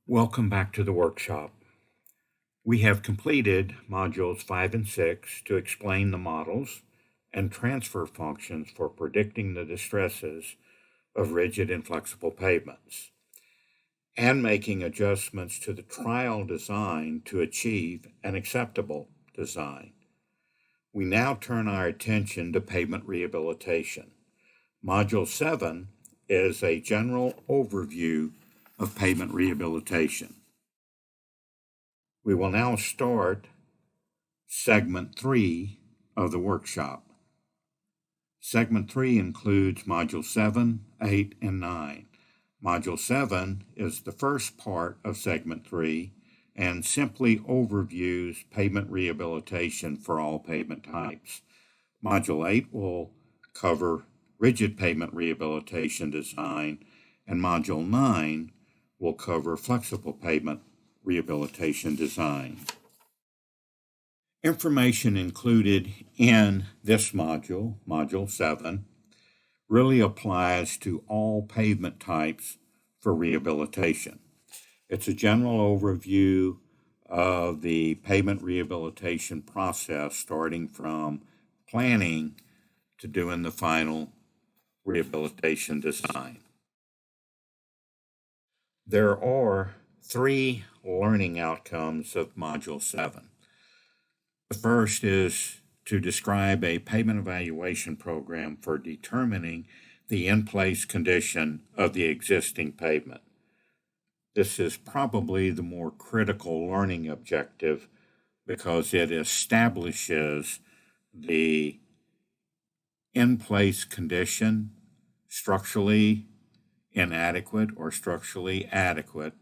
Welcome back to the workshop. We have completed modules 5 and 6 to explain the models and transfer functions for predicting the distresses of rigid and flexible pavements, and making adjustments to the trial design to achieve an acceptable design. We now turn our attention to pavement rehabilitation. Module 7 is a general overview of pavement rehabilitation. We will now start segment 3 of the workshop. Segment 3 includes Module 7, 8, and 9. Module 7 is the first part of segment 3 and simply overviews pavement rehabilitation for all pavement types. Module 8 will cover rigid pavement rehabilitation design, and Module 9 will cover flexible pavement rehabilitation design. Information included in this module, Module 7, really applies to all pavement types for rehabilitation. It's a general overview of the pavement rehabilitation process, starting from planning to doing the final rehabilitation design. There are 3 learning outcomes of Module 7. The first is to describe a pavement evaluation program for determining the in-place condition of the existing pavement. This is probably the more critical learning objective because it establishes the in-place condition, structurally inadequate or structurally adequate,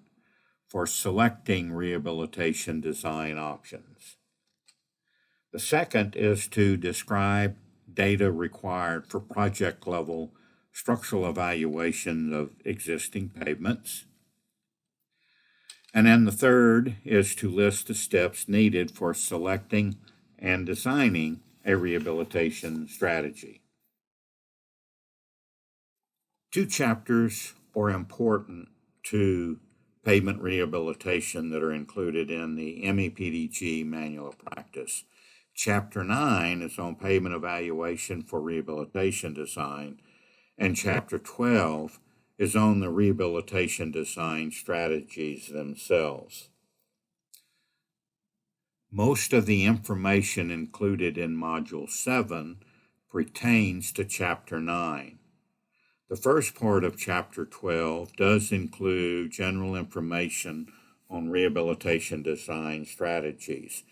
for selecting rehabilitation design options. The second is to describe data required for project-level structural evaluation of existing pavements. And then the third is to list the steps needed for selecting and designing a rehabilitation strategy. 2 chapters are important to pavement rehabilitation that are included in the MEPDG Manual of Practice. Chapter 9 is on pavement evaluation for rehabilitation design, and Chapter 12 is on the rehabilitation design strategies themselves. Most of the information included in Module 7 pertains to Chapter 9. The first part of Chapter 12 does include general information on rehabilitation design strategies,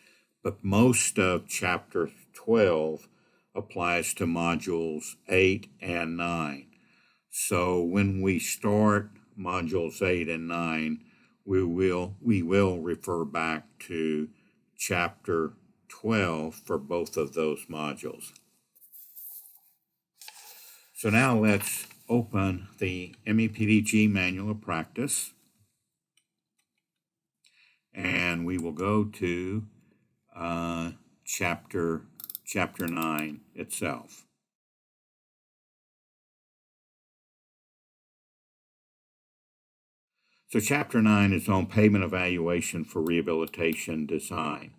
but most of Chapter 12 applies to Modules 8 and 9. So when we start Modules 8 and 9, we will refer back to Chapter 12 for both of those modules. So now let's open the MEPDG Manual of Practice, and we will go to chapter 9 itself. So Chapter 9 is on pavement evaluation for rehabilitation design.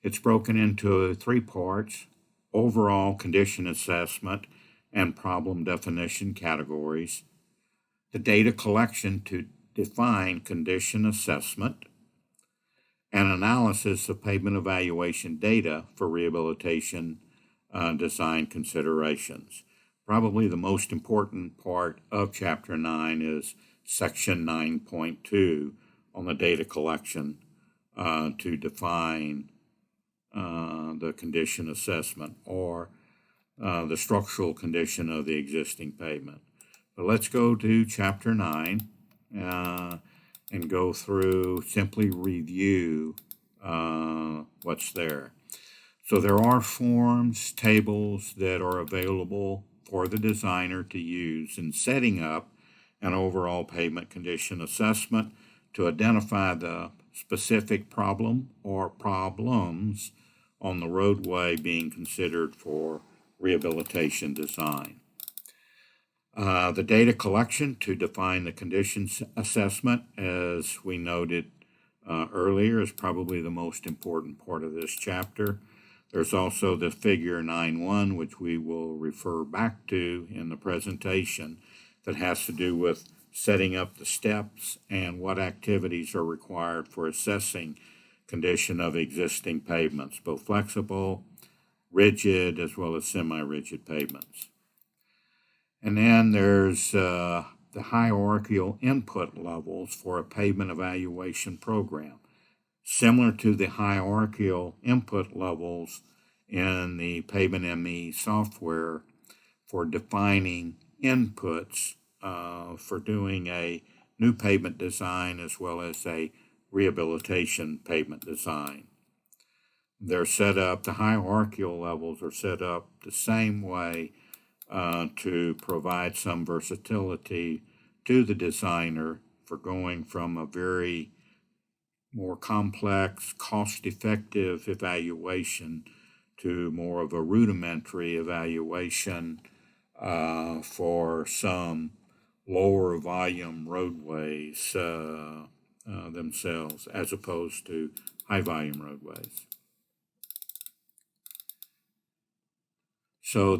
It's broken into 3 parts: overall condition assessment and problem definition categories, the data collection to define condition assessment, and analysis of pavement evaluation data for rehabilitation design considerations. Probably the most important part of Chapter 9 is Section 9.2 on the data collection to define the condition assessment or the structural condition of the existing pavement. But let's go to Chapter 9 and go through, simply review what's there. So there are forms, tables that are available for the designer to use in setting up an overall pavement condition assessment to identify the specific problem or problems on the roadway being considered for rehabilitation design. The data collection to define the conditions assessment, as we noted earlier, is probably the most important part of this chapter. There's also the figure 9.1, which we will refer back to in the presentation, that has to do with setting up the steps and what activities are required for assessing condition of existing pavements, both flexible, rigid, as well as semi-rigid pavements. And then there's the hierarchical input levels for a pavement evaluation program, similar to the hierarchical input levels in the Pavement ME software for defining inputs for doing a new pavement design as well as a rehabilitation pavement design. They're set up, the hierarchical levels are set up the same way to provide some versatility to the designer for going from a very more complex, cost-effective evaluation to more of a rudimentary evaluation for some lower volume roadways themselves, as opposed to high volume roadways. So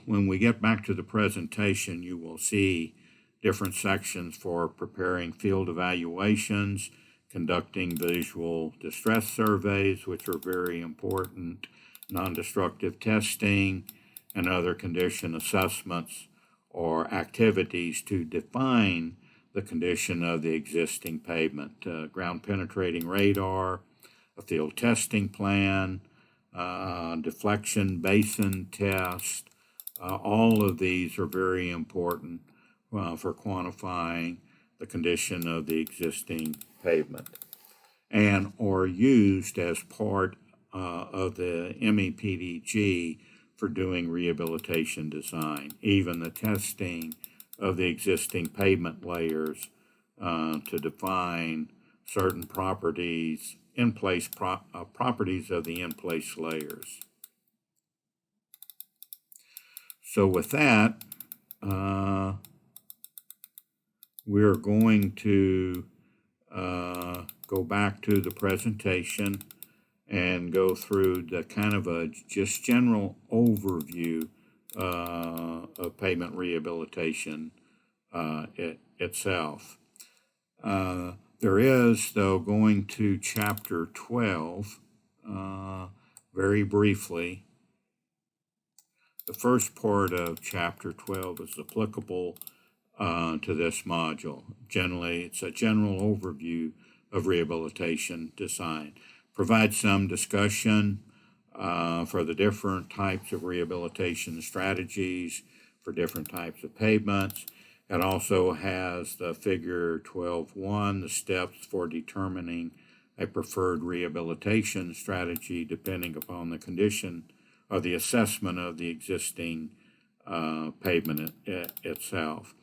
when we get back to the presentation, you will see different sections for preparing field evaluations, conducting visual distress surveys, which are very important, non-destructive testing, and other condition assessments or activities to define the condition of the existing pavement. Ground penetrating radar, a field testing plan, deflection basin test. All of these are very important for quantifying the condition of the existing pavement and are used as part of the MEPDG for doing rehabilitation design, even the testing of the existing pavement layers to define certain properties, in-place properties of the in-place layers. So with that, we're going to go back to the presentation and go through the kind of a just general overview of pavement rehabilitation itself. There is, though, going to chapter 12, very briefly. The first part of chapter 12 is applicable to this module. Generally, it's a general overview of rehabilitation design. Provides some discussion for the different types of rehabilitation strategies for different types of pavements. It also has the figure 12.1, the steps for determining a preferred rehabilitation strategy depending upon the condition or the assessment of the existing pavement itself.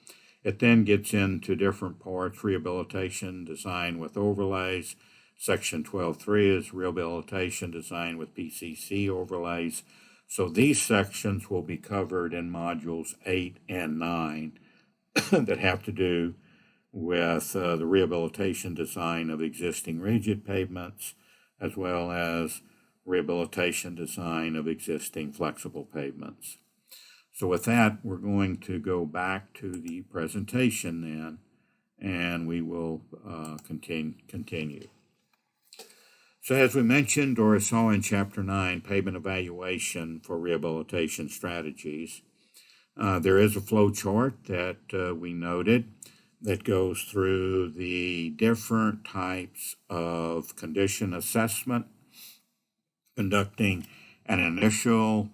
It then gets into different parts: rehabilitation design with overlays. Section 12.3 is rehabilitation design with PCC overlays. So these sections will be covered in modules 8 and 9 that have to do with the rehabilitation design of existing rigid pavements, as well as rehabilitation design of existing flexible pavements. So with that, we're going to go back to the presentation then, and we will continue. So as we mentioned or saw in Chapter 9, Pavement Evaluation for Rehabilitation Strategies, there is a flow chart that we noted that goes through the different types of condition assessment, conducting an initial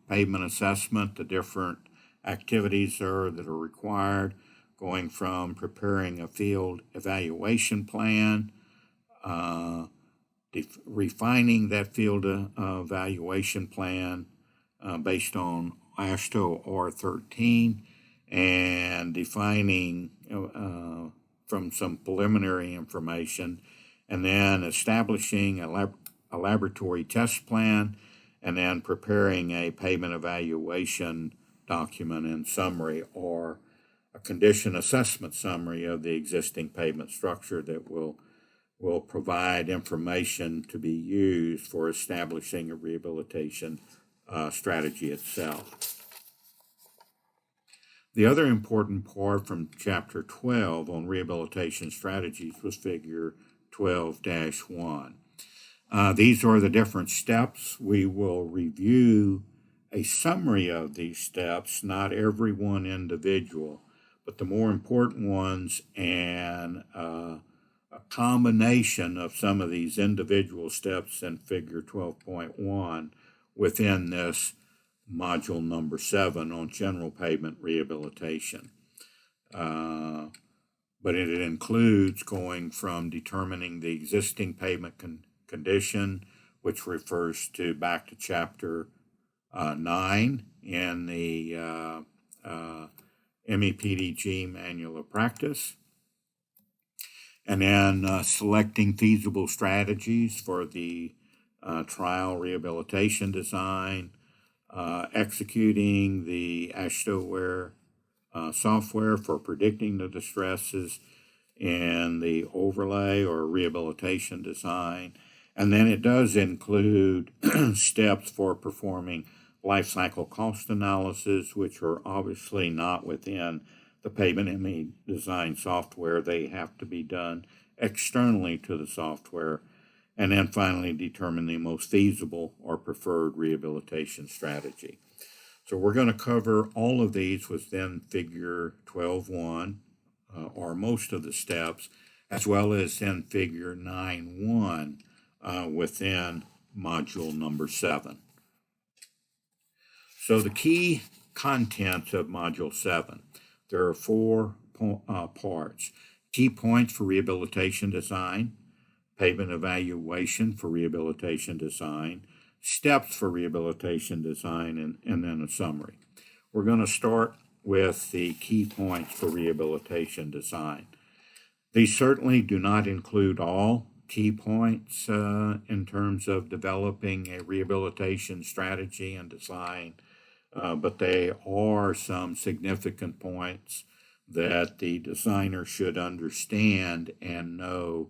pavement assessment, the different activities that are required, going from preparing a field evaluation plan, refining that field evaluation plan based on AASHTO R13, and defining from some preliminary information, and then establishing a laboratory test plan, and then preparing a pavement evaluation document and summary, or a condition assessment summary of the existing pavement structure that will provide information to be used for establishing a rehabilitation strategy itself. The other important part from Chapter 12 on rehabilitation strategies was Figure 12-1. These are the different steps. We will review a summary of these steps, not every one individual, but the more important ones, and a combination of some of these individual steps in Figure 12.1 within this module number 7 on general pavement rehabilitation. But it includes going from determining the existing pavement condition, which refers to back to Chapter 9 in the MEPDG Manual of Practice, and then selecting feasible strategies for the trial rehabilitation design, executing the AASHTO software for predicting the distresses in the overlay or rehabilitation design. And then it does include steps for performing life cycle cost analysis, which are obviously not within the Pavement ME design software. They have to be done externally to the software. And then finally determine the most feasible or preferred rehabilitation strategy. So we're going to cover all of these within Figure 12.1, or most of the steps, as well as in Figure 9.1 within module number 7. So the key contents of module 7, there are 4 parts. Key points for rehabilitation design, pavement evaluation for rehabilitation design, steps for rehabilitation design, and then a summary. We're going to start with the key points for rehabilitation design. These certainly do not include all key points in terms of developing a rehabilitation strategy and design, but they are some significant points that the designer should understand and know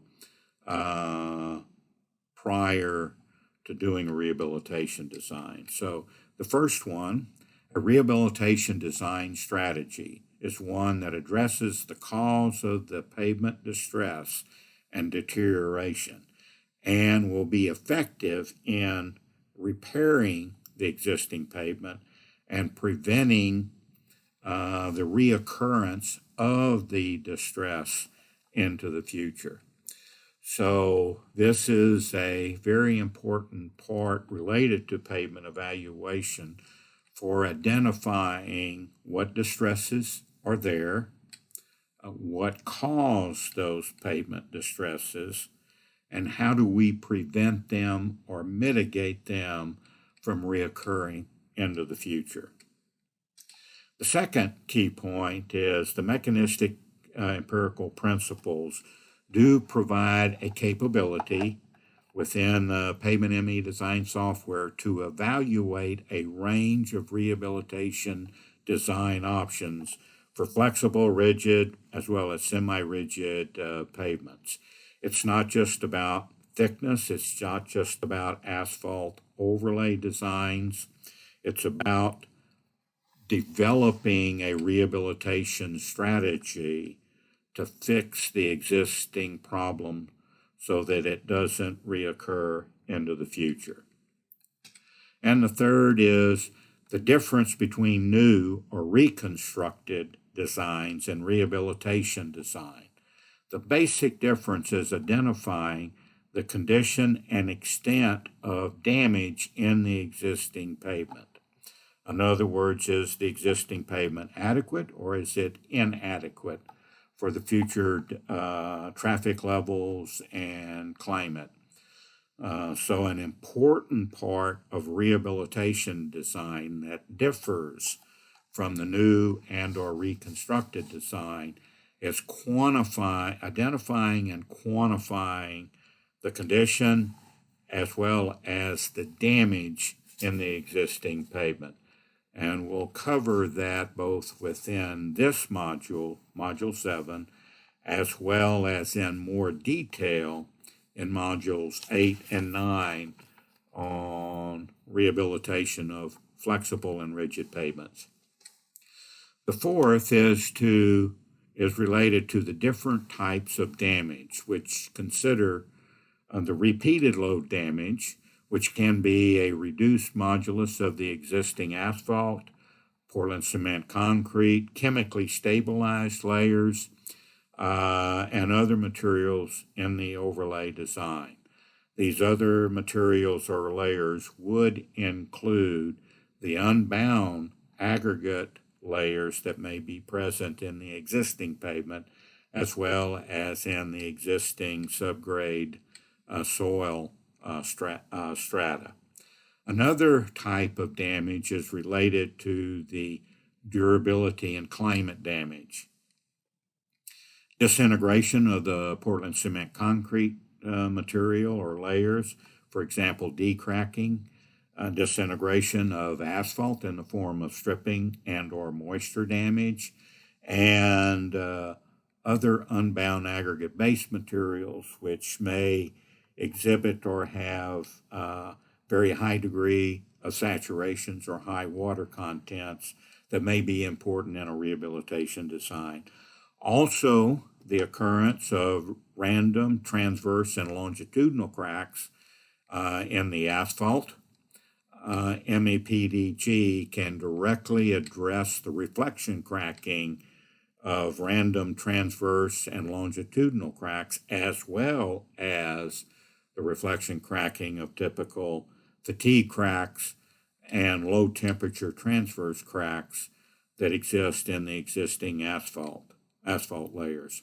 prior to doing a rehabilitation design. So the first one, a rehabilitation design strategy, is one that addresses the cause of the pavement distress and deterioration and will be effective in repairing the existing pavement and preventing the reoccurrence of the distress into the future. So this is a very important part related to pavement evaluation for identifying what distresses are there, what caused those pavement distresses, and how do we prevent them or mitigate them from reoccurring into the future. The second key point is the mechanistic empirical principles do provide a capability within the Pavement ME design software to evaluate a range of rehabilitation design options for flexible, rigid, as well as semi-rigid pavements. It's not just about thickness, it's not just about asphalt overlay designs, it's about developing a rehabilitation strategy to fix the existing problem so that it doesn't reoccur into the future. And the third is the difference between new or reconstructed designs and rehabilitation design. The basic difference is identifying the condition and extent of damage in the existing pavement. In other words, is the existing pavement adequate or is it inadequate for the future traffic levels and climate? So an important part of rehabilitation design that differs from the new and or reconstructed design is identifying and quantifying the condition as well as the damage in the existing pavement. And we'll cover that both within this module, Module 7, as well as in more detail in Modules 8 and 9 on rehabilitation of flexible and rigid pavements. The fourth is related to the different types of damage, which consider the repeated load damage, which can be a reduced modulus of the existing asphalt, Portland cement concrete, chemically stabilized layers, and other materials in the overlay design. These other materials or layers would include the unbound aggregate layers that may be present in the existing pavement, as well as in the existing subgrade soil strata. Another type of damage is related to the durability and climate damage. Disintegration of the Portland cement concrete material or layers, for example, decracking, disintegration of asphalt in the form of stripping and or moisture damage, and other unbound aggregate base materials which may exhibit or have very high degree of saturations or high water contents that may be important in a rehabilitation design. Also, the occurrence of random transverse and longitudinal cracks in the asphalt. MEPDG can directly address the reflection cracking of random transverse and longitudinal cracks, as well as the reflection cracking of typical fatigue cracks and low temperature transverse cracks that exist in the existing asphalt layers.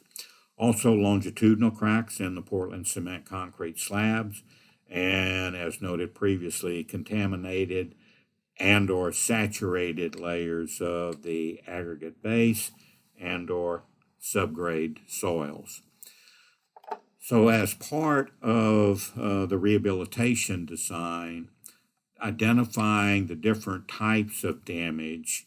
Also, longitudinal cracks in the Portland cement concrete slabs, and as noted previously, contaminated and or saturated layers of the aggregate base and or subgrade soils. So as part of the rehabilitation design, identifying the different types of damage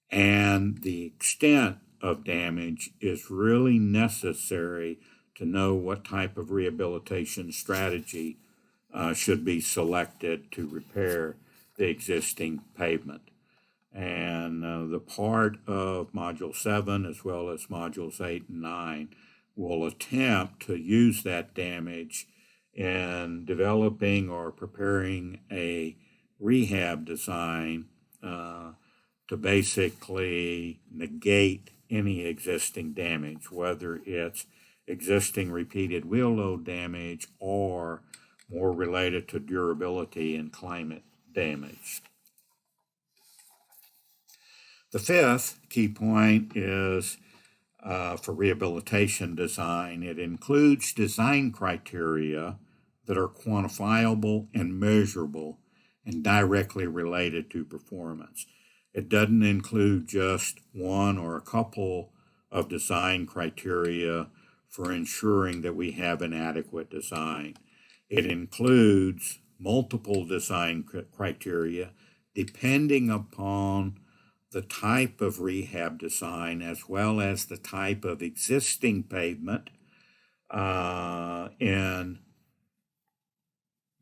and the extent of damage is really necessary to know what type of rehabilitation strategy should be selected to repair the existing pavement. And the part of Module 7 as well as Modules 8 and 9 will attempt to use that damage in developing or preparing a rehab design to basically negate any existing damage, whether it's existing repeated wheel load damage or more related to durability and climate damage. The fifth key point is for rehabilitation design. It includes design criteria that are quantifiable and measurable and directly related to performance. It doesn't include just one or a couple of design criteria for ensuring that we have an adequate design. It includes multiple design criteria depending upon the type of rehab design as well as the type of existing pavement in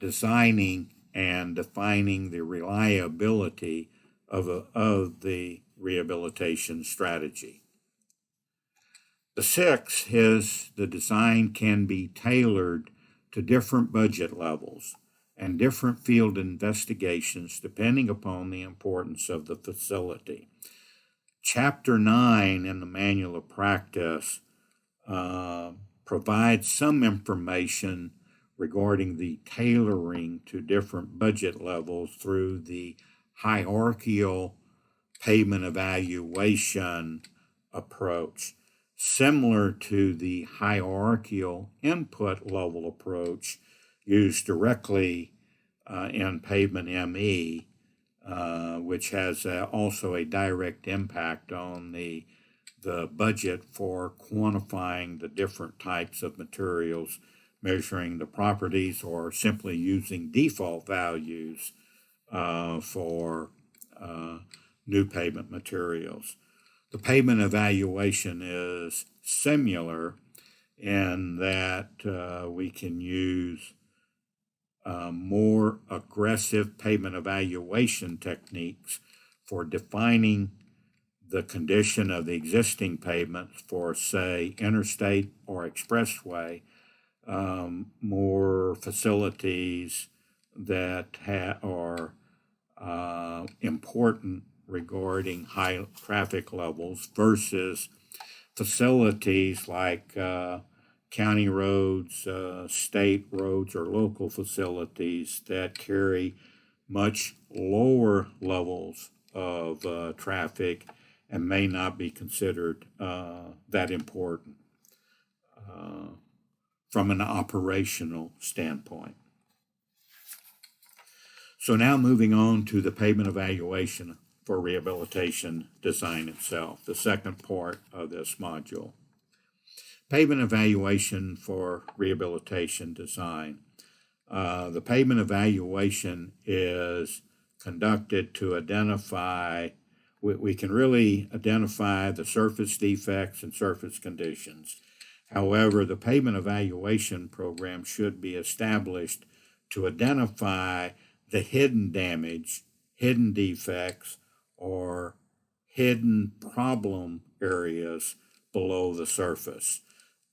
designing and defining the reliability of the rehabilitation strategy. The sixth is the design can be tailored to different budget levels and different field investigations depending upon the importance of the facility. Chapter 9 in the Manual of Practice provides some information regarding the tailoring to different budget levels through the hierarchical pavement evaluation approach, similar to the hierarchical input level approach used directly in Pavement ME, which has also a direct impact on the budget for quantifying the different types of materials, measuring the properties, or simply using default values for new pavement materials. The pavement evaluation is similar in that we can use more aggressive pavement evaluation techniques for defining the condition of the existing pavements for, say, interstate or expressway, more facilities that are important regarding high traffic levels versus facilities like county roads, state roads, or local facilities that carry much lower levels of traffic and may not be considered that important from an operational standpoint. So now moving on to the pavement evaluation for rehabilitation design itself, the second part of this module. Pavement evaluation for rehabilitation design. The pavement evaluation is conducted to identify, we can really identify the surface defects and surface conditions. However, the pavement evaluation program should be established to identify the hidden damage, hidden defects, or hidden problem areas below the surface,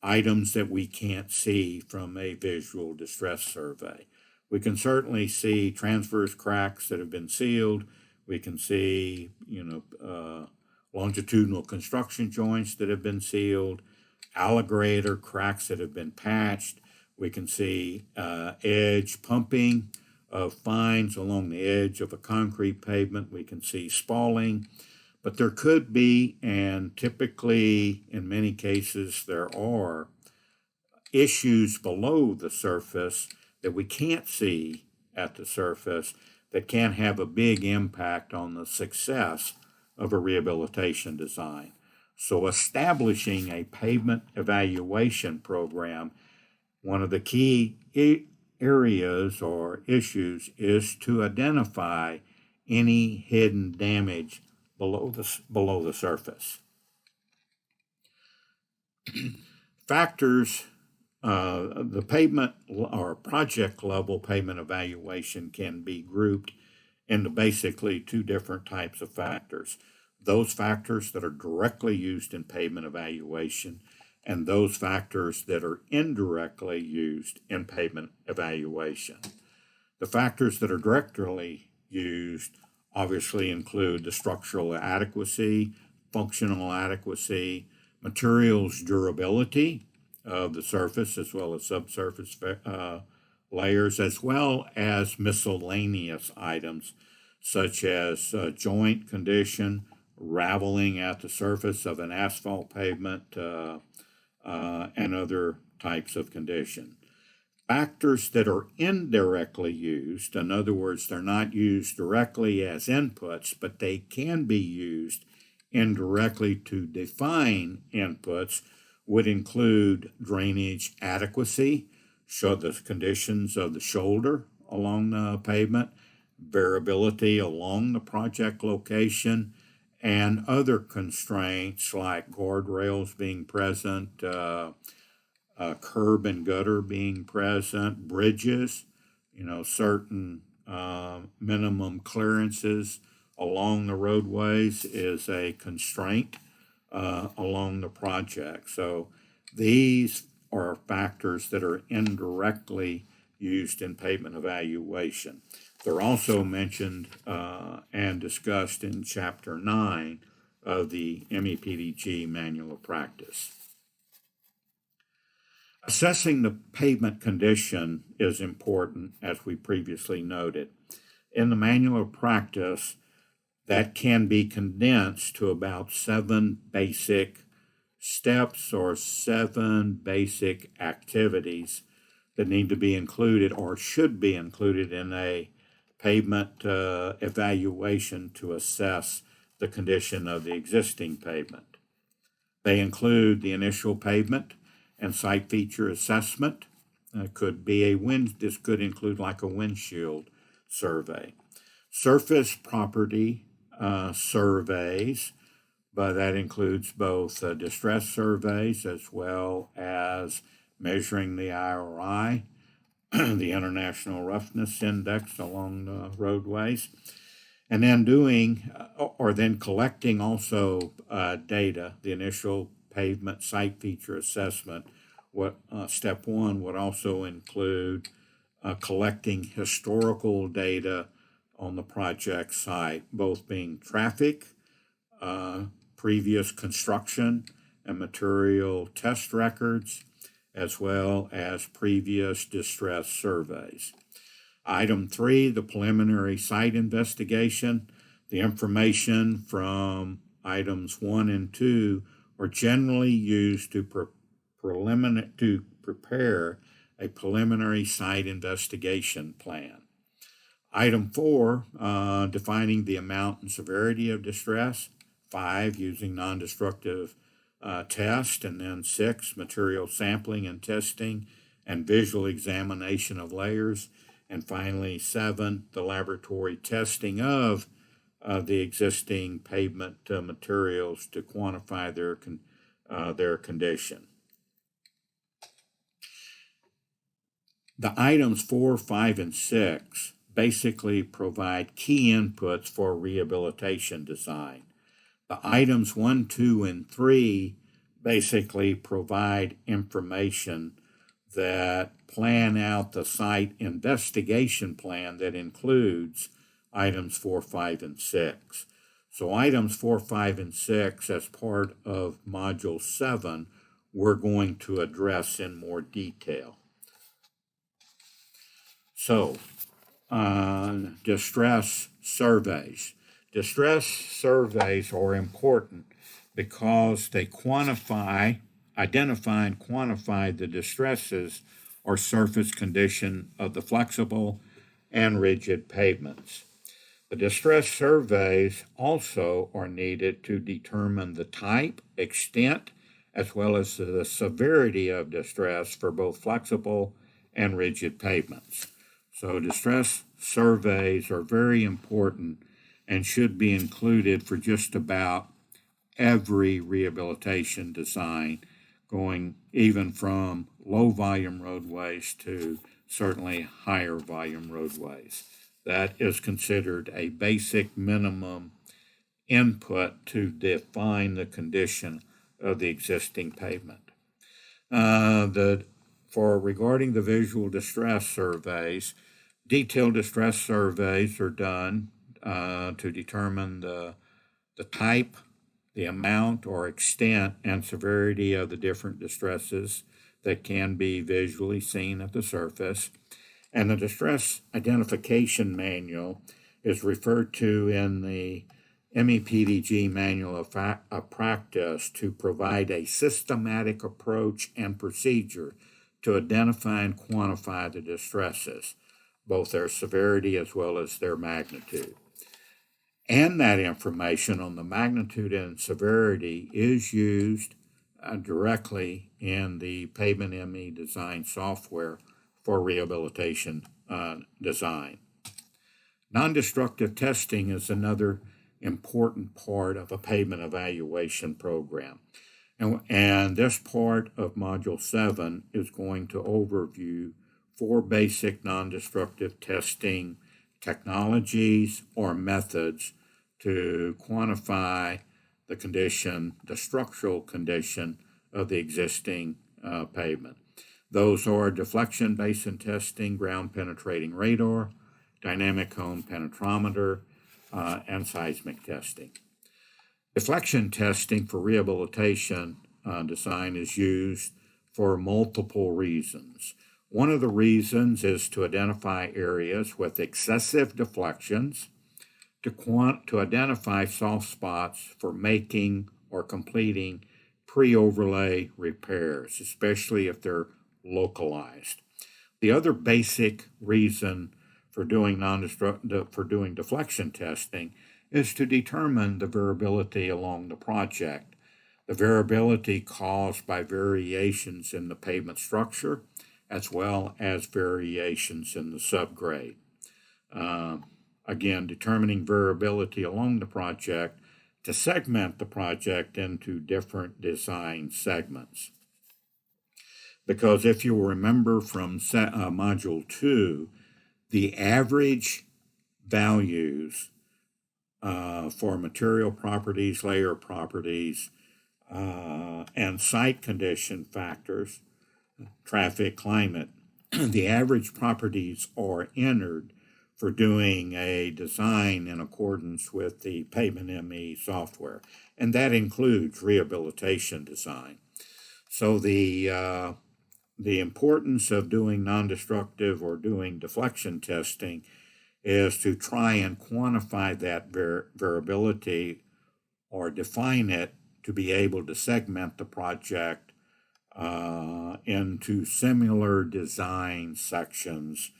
items that we can't see from a visual distress survey. We can certainly see transverse cracks that have been sealed. We can see, longitudinal construction joints that have been sealed, alligator cracks that have been patched. We can see edge pumping of fines along the edge of a concrete pavement. We can see spalling, but there could be, and typically in many cases there are, issues below the surface that we can't see at the surface that can have a big impact on the success of a rehabilitation design. So establishing a pavement evaluation program, one of the key areas or issues is to identify any hidden damage below the surface. Factors, the pavement or project level pavement evaluation can be grouped into basically two different types of factors. Those factors that are directly used in pavement evaluation and those factors that are indirectly used in pavement evaluation. The factors that are directly used obviously include the structural adequacy, functional adequacy, materials durability of the surface as well as subsurface layers, as well as miscellaneous items such as joint condition, raveling at the surface of an asphalt pavement, and other types of condition. Factors that are indirectly used, in other words, they're not used directly as inputs, but they can be used indirectly to define inputs, would include drainage adequacy, show the conditions of the shoulder along the pavement, variability along the project location, and other constraints like guardrails being present, curb and gutter being present, bridges, certain minimum clearances along the roadways is a constraint along the project. So these are factors that are indirectly used in pavement evaluation. They're also mentioned and discussed in Chapter 9 of the MEPDG Manual of Practice. Assessing the pavement condition is important, as we previously noted. In the Manual of Practice, that can be condensed to about 7 basic steps or 7 basic activities that need to be included or should be included in a pavement evaluation to assess the condition of the existing pavement. They include the initial pavement and site feature assessment. This could include like a windshield survey. Surface property surveys, but that includes both distress surveys as well as measuring the IRI, the International Roughness Index along the roadways, and then then collecting also data, the initial pavement site feature assessment. Step one would also include collecting historical data on the project site, both being traffic, previous construction and material test records, as well as previous distress surveys. Item 3, the preliminary site investigation. The information from items 1 and 2 are generally used to prepare a preliminary site investigation plan. Item 4, defining the amount and severity of distress. 5, using non-destructive test. And then 6, material sampling and testing and visual examination of layers. And finally, 7, the laboratory testing of the existing pavement materials to quantify their condition. The items 4, 5, and 6 basically provide key inputs for rehabilitation design. The items 1, 2, and 3 basically provide information that plan out the site investigation plan that includes items 4, 5, and 6. So items 4, 5, and 6 as part of Module 7, we're going to address in more detail. So, distress surveys. Distress surveys are important because they identify and quantify the distresses or surface condition of the flexible and rigid pavements. The distress surveys also are needed to determine the type, extent, as well as the severity of distress for both flexible and rigid pavements. So distress surveys are very important and should be included for just about every rehabilitation design, going even from low volume roadways to certainly higher volume roadways. That is considered a basic minimum input to define the condition of the existing pavement. Regarding the visual distress surveys, detailed distress surveys are done to determine the type, the amount or extent and severity of the different distresses that can be visually seen at the surface. And the distress identification manual is referred to in the MEPDG manual of practice to provide a systematic approach and procedure to identify and quantify the distresses, both their severity as well as their magnitude. And that information on the magnitude and severity is used directly in the Pavement ME design software for rehabilitation design. Non-destructive testing is another important part of a pavement evaluation program. And this part of Module 7 is going to overview 4 basic non-destructive testing technologies or methods to quantify the condition, the structural condition of the existing pavement. Those are deflection basin testing, ground penetrating radar, dynamic cone penetrometer, and seismic testing. Deflection testing for rehabilitation design is used for multiple reasons. One of the reasons is to identify areas with excessive deflections, to identify soft spots for making or completing pre-overlay repairs, especially if they're localized. The other basic reason for doing deflection testing is to determine the variability along the project. The variability caused by variations in the pavement structure as well as variations in the subgrade. again, determining variability along the project to segment the project into different design segments. Because if you remember from Module 2, the average values for material properties, layer properties, and site condition factors, traffic, climate, the average properties are entered for doing a design in accordance with the Pavement ME software, and that includes rehabilitation design. So the importance of doing non-destructive or doing deflection testing is to try and quantify that variability or define it to be able to segment the project into similar design sections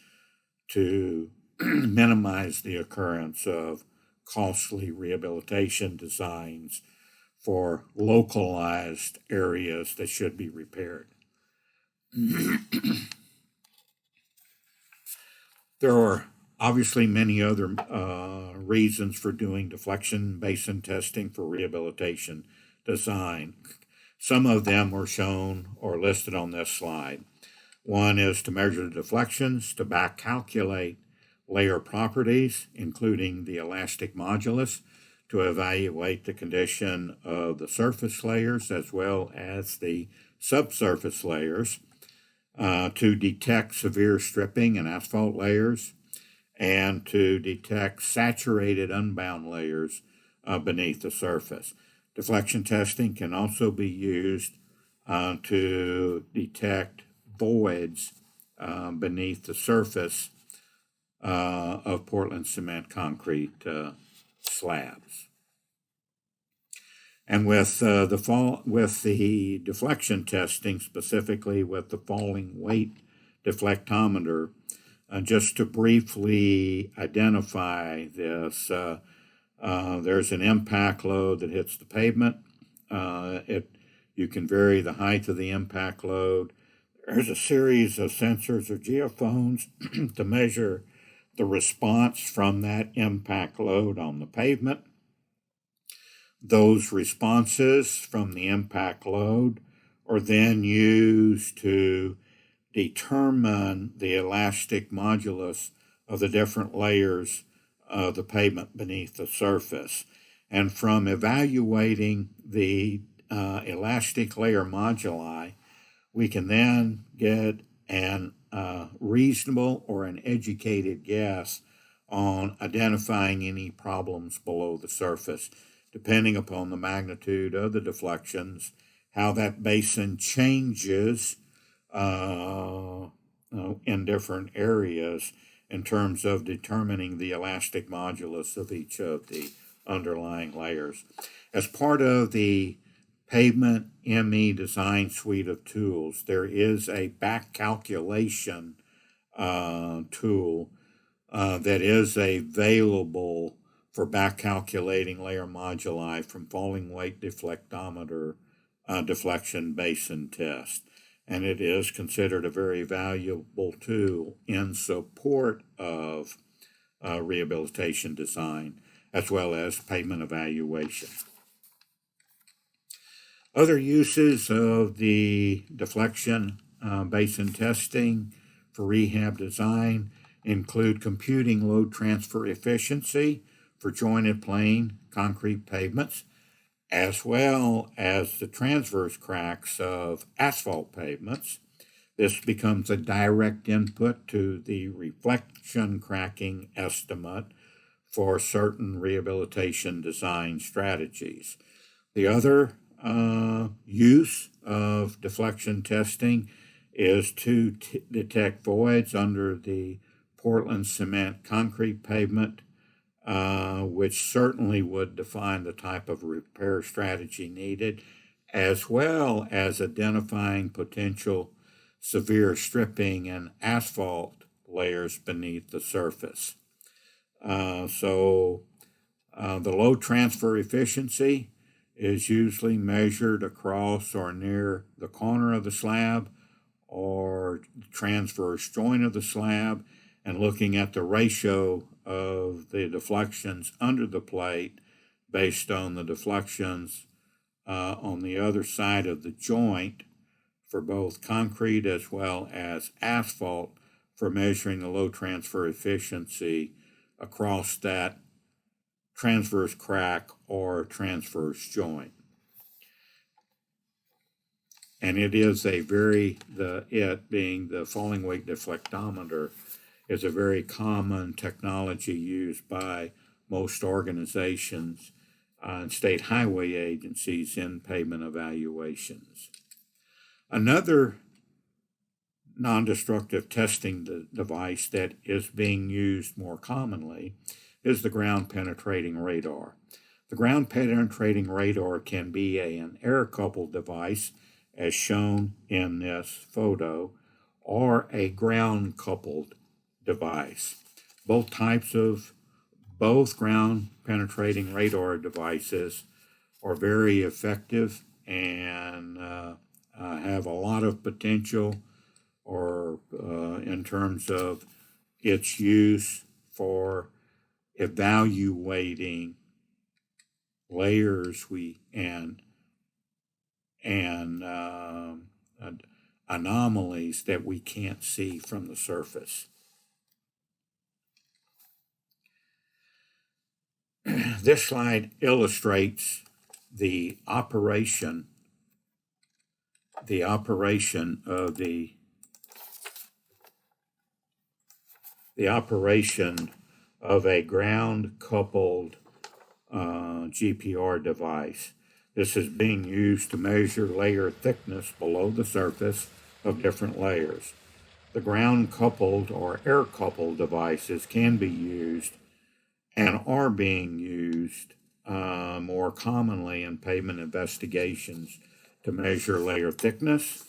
to minimize the occurrence of costly rehabilitation designs for localized areas that should be repaired. There are obviously many other reasons for doing deflection basin testing for rehabilitation design. Some of them are shown or listed on this slide. One is to measure the deflections, to back calculate layer properties, including the elastic modulus, to evaluate the condition of the surface layers as well as the subsurface layers, to detect severe stripping in asphalt layers, and to detect saturated unbound layers beneath the surface. Deflection testing can also be used to detect voids beneath the surface of Portland cement concrete slabs. And with the deflection testing, specifically with the falling weight deflectometer, just to briefly identify this, there's an impact load that hits the pavement. You can vary the height of the impact load. There's a series of sensors or geophones to measure the response from that impact load on the pavement. Those responses from the impact load are then used to determine the elastic modulus of the different layers of the pavement beneath the surface. And from evaluating the elastic layer moduli, we can then get an reasonable or an educated guess on identifying any problems below the surface, depending upon the magnitude of the deflections, how that basin changes in different areas in terms of determining the elastic modulus of each of the underlying layers. As part of the Pavement ME design suite of tools, there is a back calculation tool that is available for back calculating layer moduli from falling weight deflectometer deflection basin test. And it is considered a very valuable tool in support of rehabilitation design as well as pavement evaluation. Other uses of the deflection basin testing for rehab design include computing load transfer efficiency for jointed plain concrete pavements, as well as the transverse cracks of asphalt pavements. This becomes a direct input to the reflection cracking estimate for certain rehabilitation design strategies. The other use of deflection testing is to detect voids under the Portland cement concrete pavement, which certainly would define the type of repair strategy needed, as well as identifying potential severe stripping in asphalt layers beneath the surface. So the load transfer efficiency is usually measured across or near the corner of the slab or the transverse joint of the slab, and looking at the ratio of the deflections under the plate based on the deflections on the other side of the joint for both concrete as well as asphalt for measuring the load transfer efficiency across that transverse crack or transverse joint. And it is a it being the falling weight deflectometer is a very common technology used by most organizations and state highway agencies in pavement evaluations. Another non-destructive testing device that is being used more commonly is the ground penetrating radar. The ground penetrating radar can be an air-coupled device, as shown in this photo, or a ground-coupled device. Both ground penetrating radar devices are very effective and have a lot of potential in terms of its use for evaluating layers and anomalies that we can't see from the surface. This slide illustrates the operation of a ground-coupled GPR device. This is being used to measure layer thickness below the surface of different layers. The ground-coupled or air-coupled devices can be used and are being used more commonly in pavement investigations to measure layer thickness,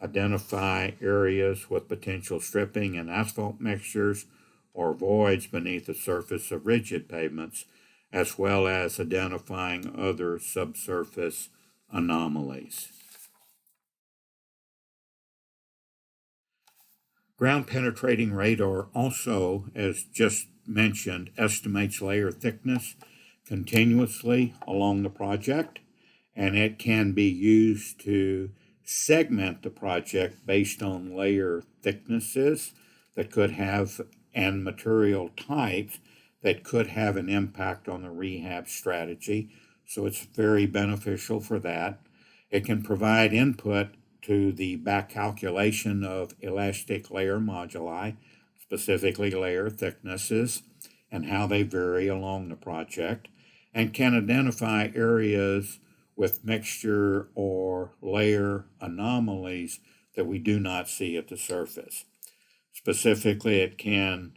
identify areas with potential stripping and asphalt mixtures or voids beneath the surface of rigid pavements, as well as identifying other subsurface anomalies. Ground penetrating radar also, as just mentioned, estimates layer thickness continuously along the project, and it can be used to segment the project based on layer thicknesses that could have and material types that could have an impact on the rehab strategy. So it's very beneficial for that. It can provide input to the back calculation of elastic layer moduli, specifically layer thicknesses, and how they vary along the project, and can identify areas with mixture or layer anomalies that we do not see at the surface. Specifically, it can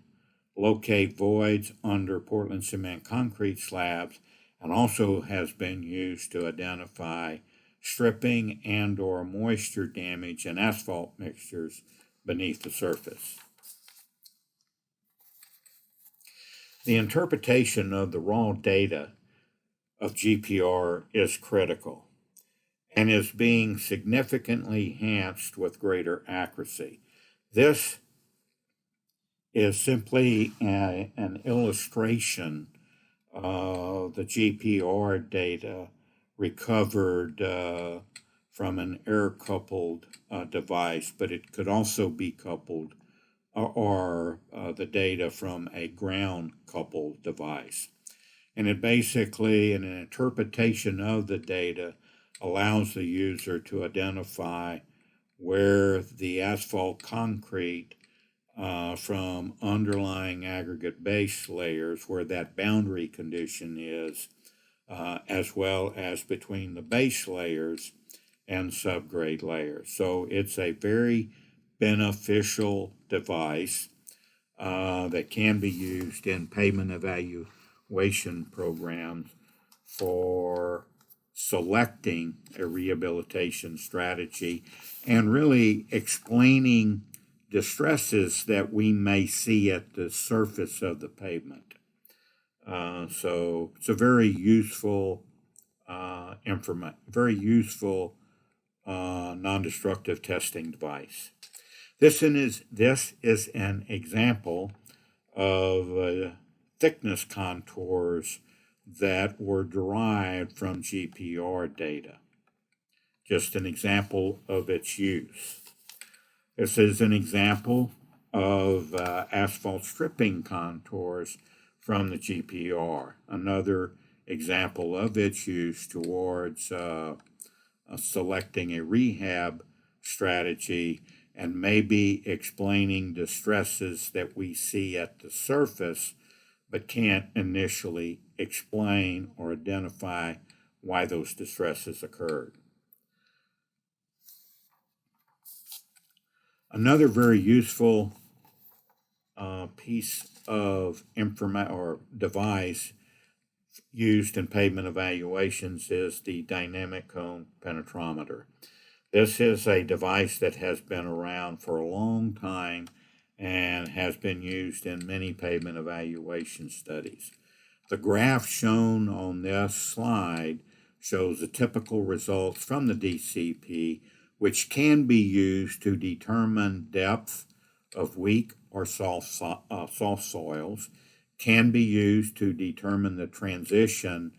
locate voids under Portland cement concrete slabs, and also has been used to identify stripping and or moisture damage in asphalt mixtures beneath the surface. The interpretation of the raw data of GPR is critical and is being significantly enhanced with greater accuracy. This is simply an illustration of the GPR data recovered from an air-coupled device, but it could also be coupled or the data from a ground-coupled device. And it basically, in an interpretation of the data, allows the user to identify where the asphalt concrete from underlying aggregate base layers, where that boundary condition is, as well as between the base layers and subgrade layers. So it's a very beneficial device that can be used in pavement evaluation programs for selecting a rehabilitation strategy and really explaining distresses that we may see at the surface of the pavement. So it's a very useful non-destructive testing device. This is an example of thickness contours that were derived from GPR data. Just an example of its use. This is an example of asphalt stripping contours from the GPR. Another example of its use towards selecting a rehab strategy and maybe explaining the stresses that we see at the surface, but can't initially explain or identify why those distresses occurred. Another very useful piece of information or device used in pavement evaluations is the dynamic cone penetrometer. This is a device that has been around for a long time and has been used in many pavement evaluation studies. The graph shown on this slide shows the typical results from the DCP, which can be used to determine depth of weak or soft soils, can be used to determine the transition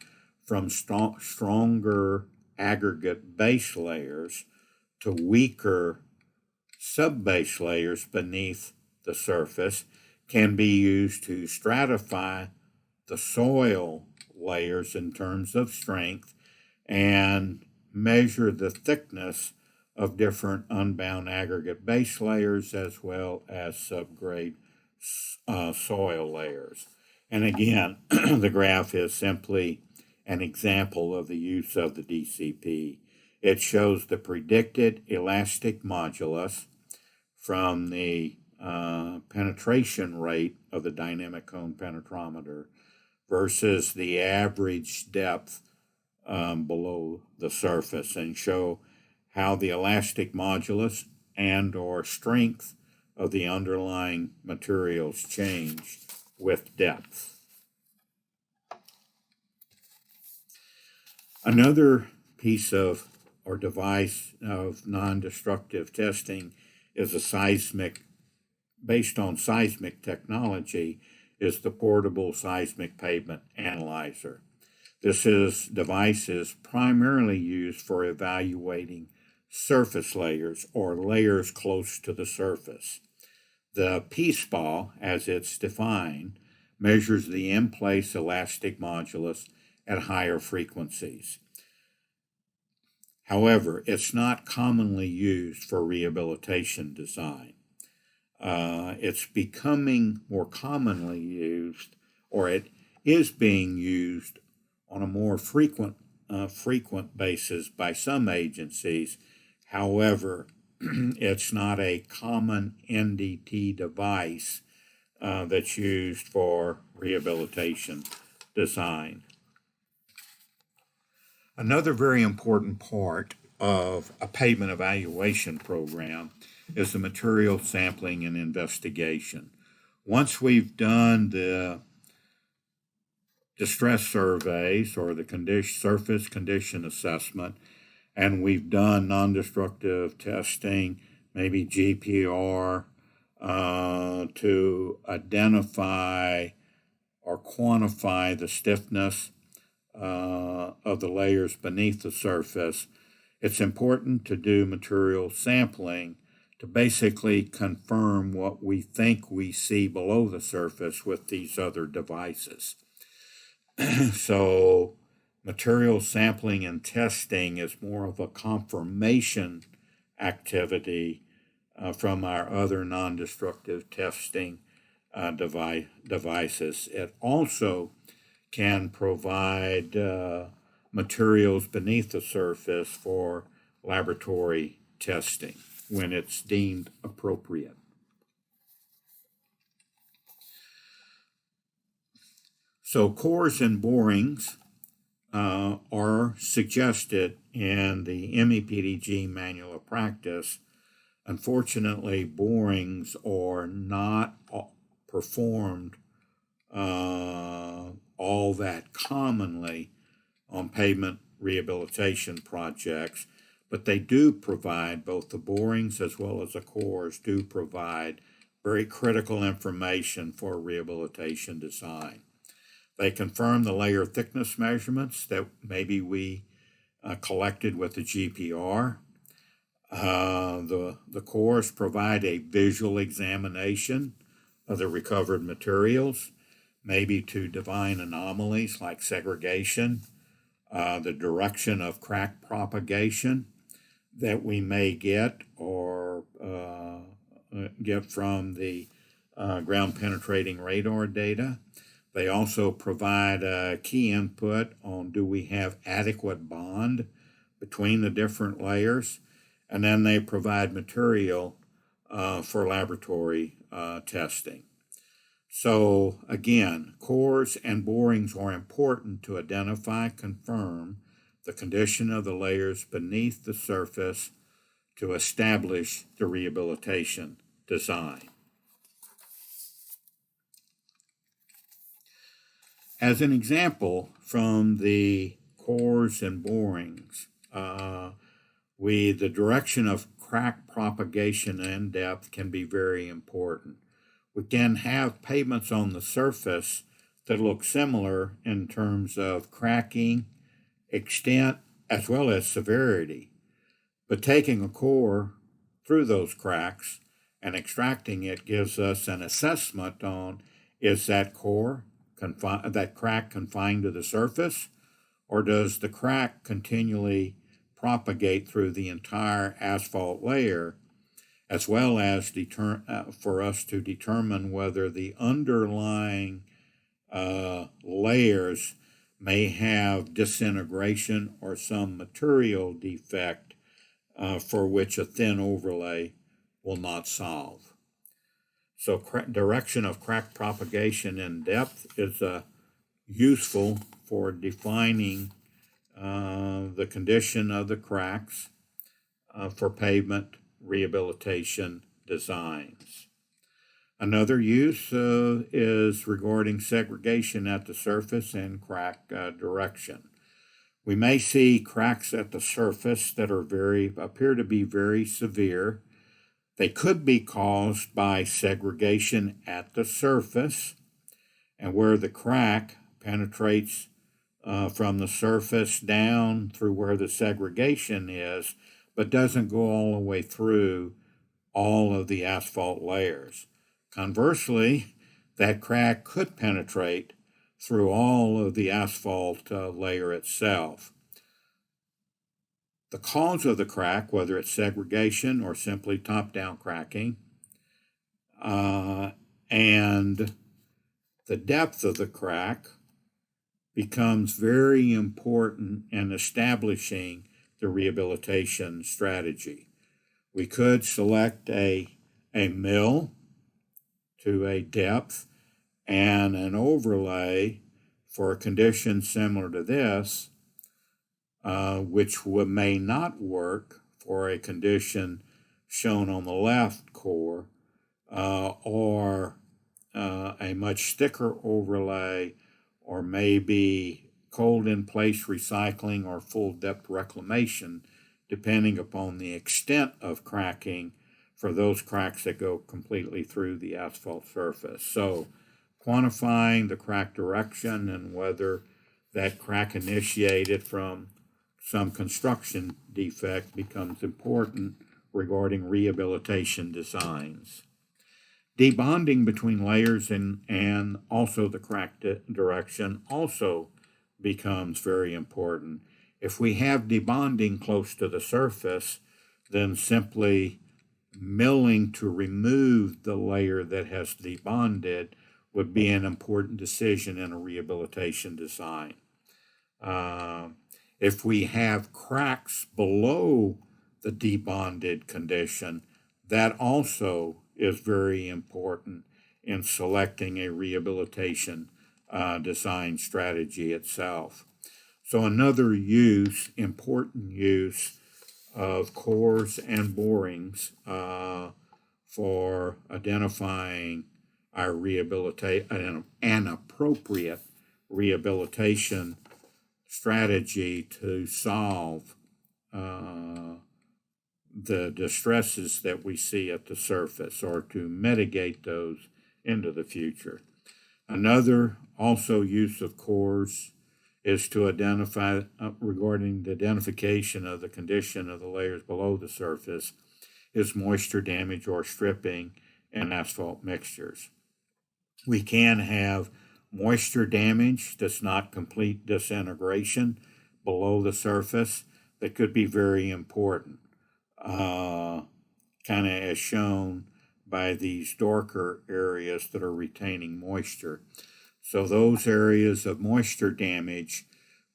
from stronger aggregate base layers to weaker subbase layers beneath the surface, can be used to stratify the soil layers in terms of strength and measure the thickness of different unbound aggregate base layers as well as subgrade soil layers. And again, the graph is simply an example of the use of the DCP. It shows the predicted elastic modulus from the penetration rate of the dynamic cone penetrometer versus the average depth below the surface, and show how the elastic modulus and or strength of the underlying materials change with depth. Another piece of or device of non-destructive testing is based on seismic technology, is the portable seismic pavement analyzer. This device is primarily used for evaluating surface layers or layers close to the surface. The PSPA, as it's defined, measures the in-place elastic modulus at higher frequencies. However, it's not commonly used for rehabilitation design. It's becoming more commonly used, or it is being used on a more frequent basis by some agencies. However, it's not a common NDT device that's used for rehabilitation design. Another very important part of a pavement evaluation program is the material sampling and investigation. Once we've done the distress surveys or the surface condition assessment, and we've done non-destructive testing, maybe GPR, to identify or quantify the stiffness of the layers beneath the surface, it's important to do material sampling to basically confirm what we think we see below the surface with these other devices. So material sampling and testing is more of a confirmation activity from our other non-destructive testing devices. It also can provide materials beneath the surface for laboratory testing when it's deemed appropriate. So cores and borings are suggested in the MEPDG Manual of Practice. Unfortunately, borings are not performed all that commonly on pavement rehabilitation projects, but they do provide, both the borings as well as the cores do provide very critical information for rehabilitation design. They confirm the layer thickness measurements that maybe we collected with the GPR. The cores provide a visual examination of the recovered materials, maybe to divine anomalies like segregation, the direction of crack propagation that we may get or get from the ground penetrating radar data. They also provide a key input on do we have adequate bond between the different layers, and then they provide material for laboratory testing. So again, cores and borings are important to identify, confirm the condition of the layers beneath the surface to establish the rehabilitation design. As an example from the cores and borings, the direction of crack propagation and depth can be very important. We can have pavements on the surface that look similar in terms of cracking, extent, as well as severity. But taking a core through those cracks and extracting it gives us an assessment on is that crack confined to the surface, or does the crack continually propagate through the entire asphalt layer, as well as for us to determine whether the underlying layers may have disintegration or some material defect for which a thin overlay will not solve. So direction of crack propagation and depth is useful for defining the condition of the cracks for pavement rehabilitation designs. Another use is regarding segregation at the surface and crack direction. We may see cracks at the surface that appear to be very severe. They could be caused by segregation at the surface, and where the crack penetrates from the surface down through where the segregation is, but doesn't go all the way through all of the asphalt layers. Conversely, that crack could penetrate through all of the asphalt layer itself. The cause of the crack, whether it's segregation or simply top-down cracking, and the depth of the crack becomes very important in establishing the rehabilitation strategy. We could select a mill to a depth and an overlay for a condition similar to this, which may not work for a condition shown on the left core, or a much thicker overlay, or maybe cold in place recycling or full depth reclamation, depending upon the extent of cracking for those cracks that go completely through the asphalt surface. So quantifying the crack direction and whether that crack initiated from some construction defect becomes important regarding rehabilitation designs. Debonding between layers and also the crack direction also becomes very important. If we have debonding close to the surface, then simply milling to remove the layer that has debonded would be an important decision in a rehabilitation design. If we have cracks below the debonded condition, that also is very important in selecting a rehabilitation design strategy itself. So another important use of cores and borings for identifying our an appropriate rehabilitation strategy to solve the distresses that we see at the surface or to mitigate those into the future. Another also use of cores is to identify regarding the identification of the condition of the layers below the surface is moisture damage or stripping in asphalt mixtures. We can have moisture damage that's not complete disintegration below the surface that could be very important, kind of as shown by these darker areas that are retaining moisture. So those areas of moisture damage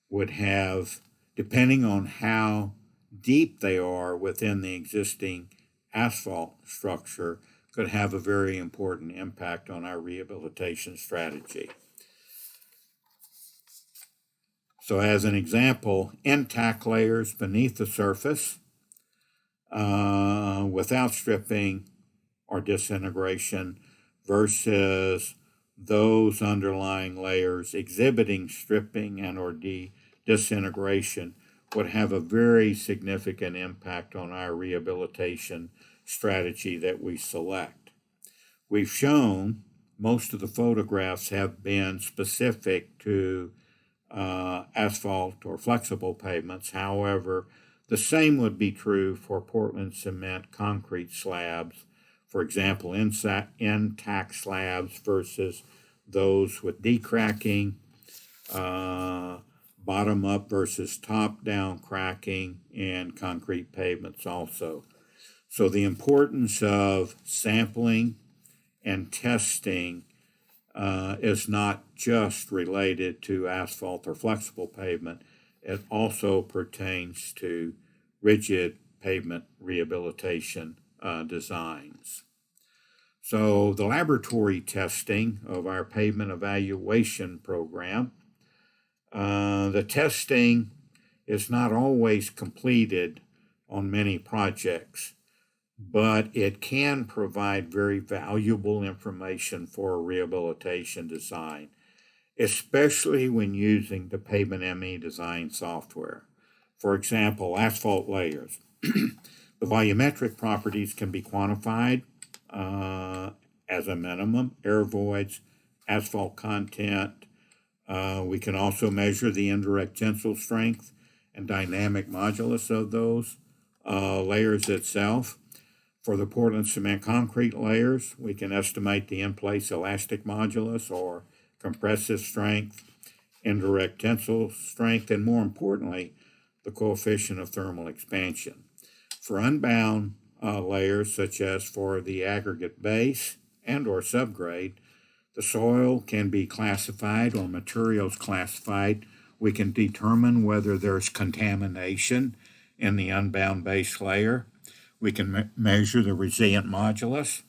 would have, depending on how deep they are within the existing asphalt structure, could have a very important impact on our rehabilitation strategy. So as an example, intact layers beneath the surface without stripping or disintegration versus those underlying layers exhibiting stripping and or disintegration would have a very significant impact on our rehabilitation strategy that we select. We've shown most of the photographs have been specific to asphalt or flexible pavements. However, the same would be true for Portland cement concrete slabs. For example, intact slabs versus those with decracking, bottom up versus top down cracking, and concrete pavements also. So the importance of sampling and testing is not just related to asphalt or flexible pavement. It also pertains to rigid pavement rehabilitation designs. So the laboratory testing of our pavement evaluation program, the testing is not always completed on many projects, but it can provide very valuable information for a rehabilitation design, especially when using the Pavement ME design software. For example, asphalt layers. The volumetric properties can be quantified as a minimum, air voids, asphalt content. We can also measure the indirect tensile strength and dynamic modulus of those layers itself. For the Portland cement concrete layers, we can estimate the in-place elastic modulus or compressive strength, indirect tensile strength, and more importantly, the coefficient of thermal expansion. For unbound layers, such as for the aggregate base and or subgrade, the soil can be classified or materials classified. We can determine whether there's contamination in the unbound base layer. We can measure the resilient modulus.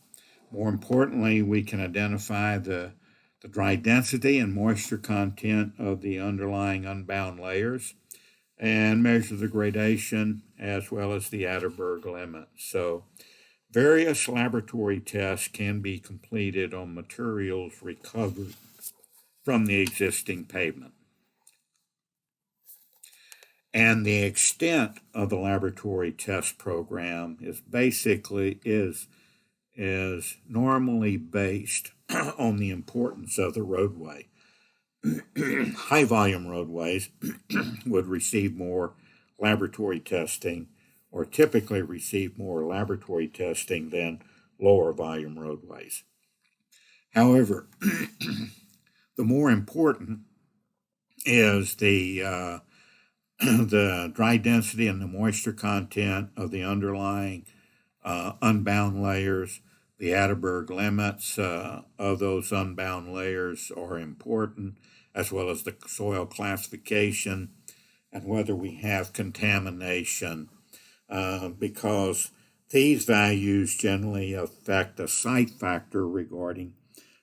More importantly, we can identify the dry density and moisture content of the underlying unbound layers and measure the gradation as well as the Atterberg limit. So various laboratory tests can be completed on materials recovered from the existing pavement. And the extent of the laboratory test program is normally based on the importance of the roadway. High volume roadways would receive more laboratory testing or typically receive more laboratory testing than lower volume roadways. However, the more important is the dry density and the moisture content of the underlying unbound layers. The Atterberg limits of those unbound layers are important, as well as the soil classification and whether we have contamination, because these values generally affect the site factor regarding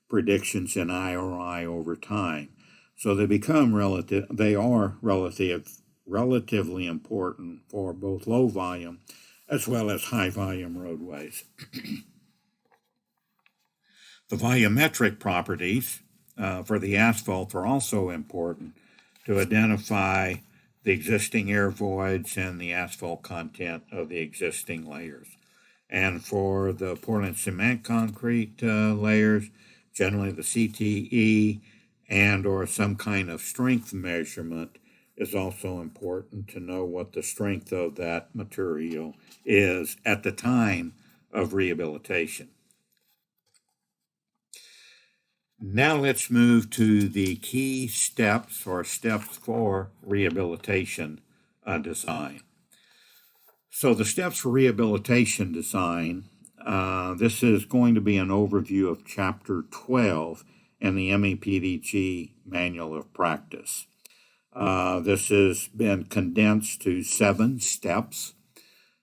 predictions in IRI over time. So they are relatively important for both low volume as well as high volume roadways. The volumetric properties for the asphalt are also important to identify the existing air voids and the asphalt content of the existing layers. And for the Portland cement concrete layers, Generally, the CTE and or some kind of strength measurement is also important to know what the strength of that material is at the time of rehabilitation. Now let's move to the key steps or steps for rehabilitation design. So the steps for rehabilitation design, this is going to be an overview of Chapter 12 in the MEPDG Manual of Practice. This has been condensed to 7 steps.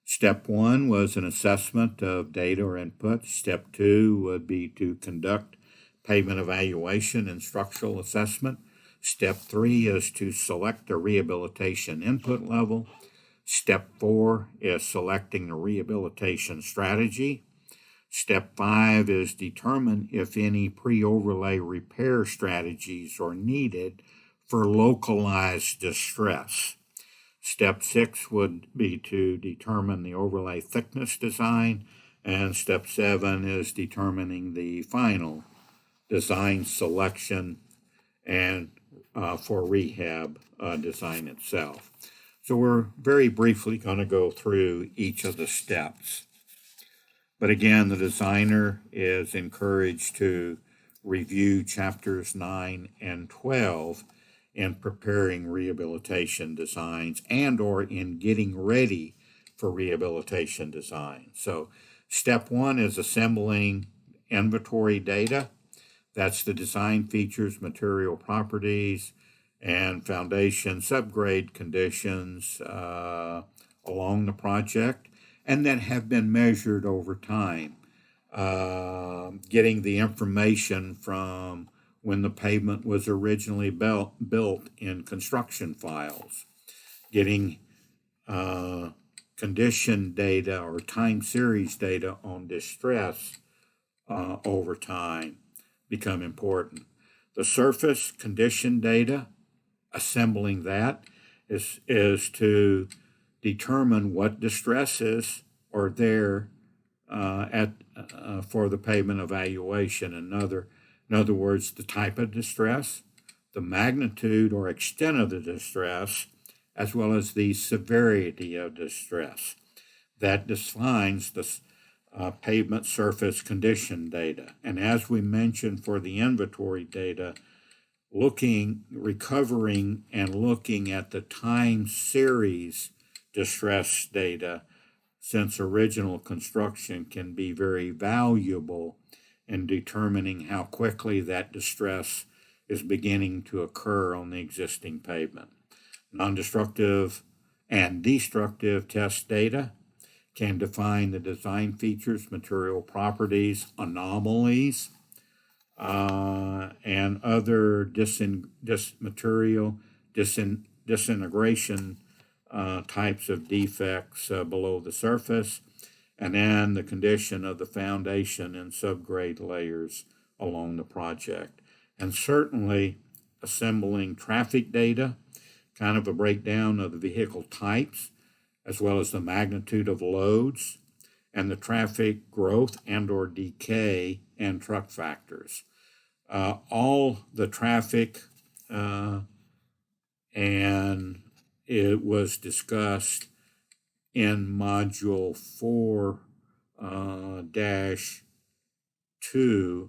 Step 1 was an assessment of data or input. Step 2 would be to conduct pavement evaluation and structural assessment. Step 3 is to select a rehabilitation input level. Step 4 is selecting the rehabilitation strategy. Step 5 is determine if any pre-overlay repair strategies are needed for localized distress. Step 6 would be to determine the overlay thickness design, and step 7 is determining the final design selection and for rehab design itself. So we're very briefly going to go through each of the steps. But again, the designer is encouraged to review chapters 9 and 12 in preparing rehabilitation designs and or in getting ready for rehabilitation design. So step 1 is assembling inventory data. That's the design features, material properties, and foundation subgrade conditions along the project, and that have been measured over time. Getting the information from when the pavement was originally built in construction files. Getting condition data or time series data on distress over time become important. The surface condition data, assembling that is to determine what distresses are there for the pavement evaluation. In other words, the type of distress, the magnitude or extent of the distress, as well as the severity of distress. That defines the pavement surface condition data. And as we mentioned for the inventory data, recovering and looking at the time series distress data since original construction can be very valuable in determining how quickly that distress is beginning to occur on the existing pavement. Non-destructive and destructive test data can define the design features, material properties, anomalies, and other disintegration types of defects below the surface, and then the condition of the foundation and subgrade layers along the project. And certainly assembling traffic data, kind of a breakdown of the vehicle types, as well as the magnitude of loads, and the traffic growth and or decay and truck factors. All the traffic and it was discussed in Module 4-2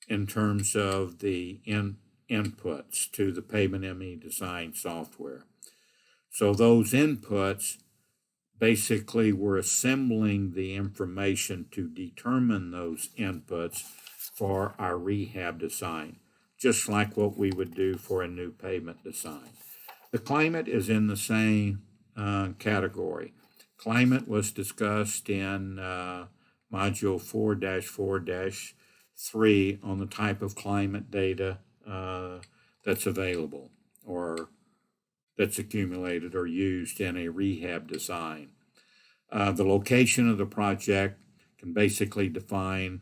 in terms of the inputs to the Pavement ME design software. So those inputs basically we're assembling the information to determine those inputs for our rehab design, just like what we would do for a new pavement design. The climate is in the same category. Climate was discussed in Module 4-4-3 on the type of climate data that's available or that's accumulated or used in a rehab design. The location of the project can basically define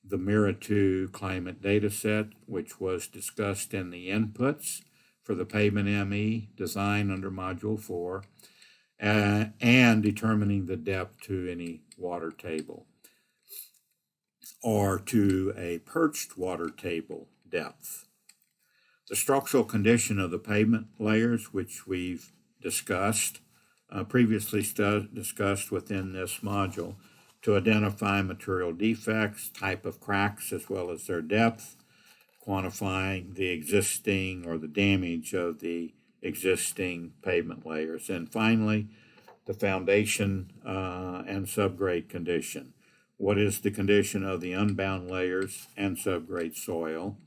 the MIRA2 climate data set, which was discussed in the inputs for the Pavement ME design under Module 4, and determining the depth to any water table. or to a perched water table depth. The structural condition of the pavement layers, which we've discussed, previously discussed within this module, to identify material defects, type of cracks, as well as their depth, quantifying the existing or the damage of the existing pavement layers. And finally, the foundation and subgrade condition. What is the condition of the unbound layers and subgrade soil?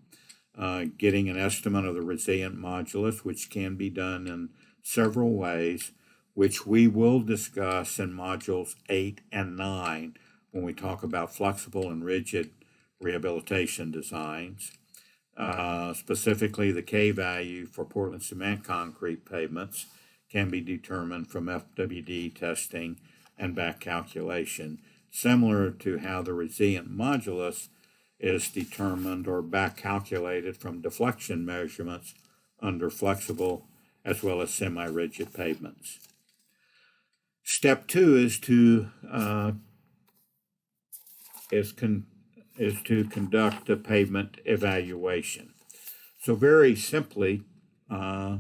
Getting an estimate of the resilient modulus, which can be done in several ways, which we will discuss in modules 8 and 9 when we talk about flexible and rigid rehabilitation designs. Specifically, the K value for Portland cement concrete pavements can be determined from FWD testing and back calculation, similar to how the resilient modulus is determined or back calculated from deflection measurements under flexible as well as semi-rigid pavements. Step 2 is to conduct a pavement evaluation. So very simply,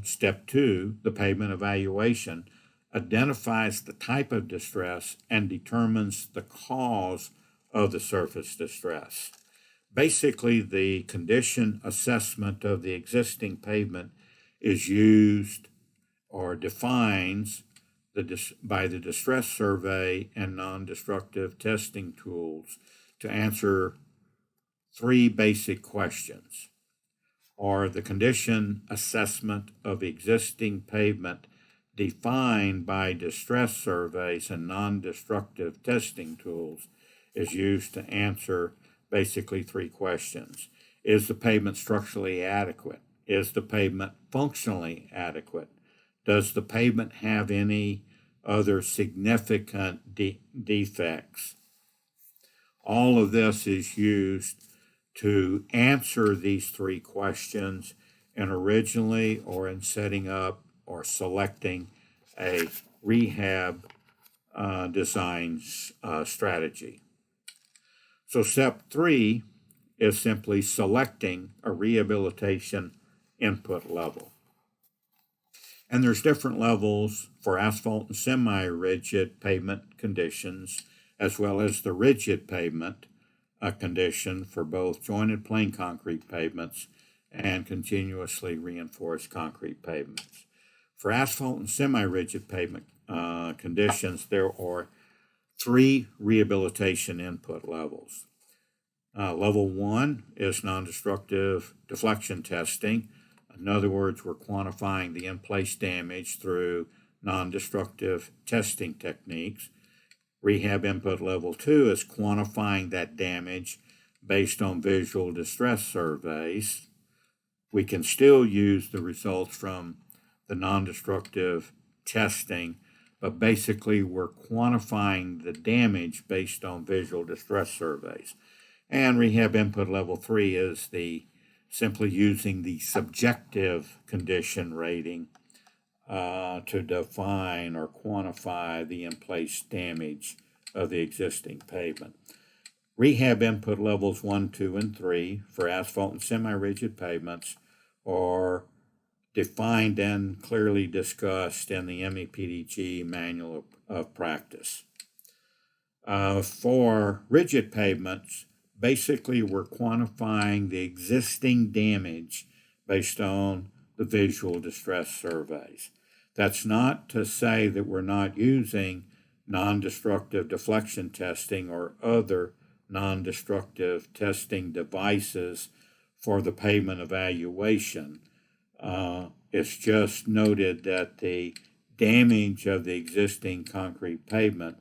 step 2, the pavement evaluation, identifies the type of distress and determines the cause of the surface distress. Basically, the condition assessment of the existing pavement is used or defines by the distress survey and non-destructive testing tools to answer 3 basic questions. Are the condition assessment of existing pavement defined by distress surveys and non-destructive testing tools is used to answer basically 3 questions. Is the pavement structurally adequate? Is the pavement functionally adequate? Does the pavement have any other significant defects? All of this is used to answer these 3 questions, and originally or in setting up or selecting a rehab design strategy. So step 3 is simply selecting a rehabilitation input level. And there's different levels for asphalt and semi-rigid pavement conditions, as well as the rigid pavement condition for both jointed plain concrete pavements and continuously reinforced concrete pavements. For asphalt and semi-rigid pavement conditions, there are 3 rehabilitation input levels. Level 1 is non-destructive deflection testing. In other words, we're quantifying the in-place damage through non-destructive testing techniques. Rehab input level 2 is quantifying that damage based on visual distress surveys. We can still use the results from the non-destructive testing, but basically we're quantifying the damage based on visual distress surveys. And rehab input level 3 is simply using the subjective condition rating to define or quantify the in-place damage of the existing pavement. Rehab input levels 1, 2, and 3 for asphalt and semi-rigid pavements are defined and clearly discussed in the MEPDG Manual of Practice. For rigid pavements, basically we're quantifying the existing damage based on the visual distress surveys. That's not to say that we're not using non-destructive deflection testing or other non-destructive testing devices for the pavement evaluation. It's just noted that the damage of the existing concrete pavement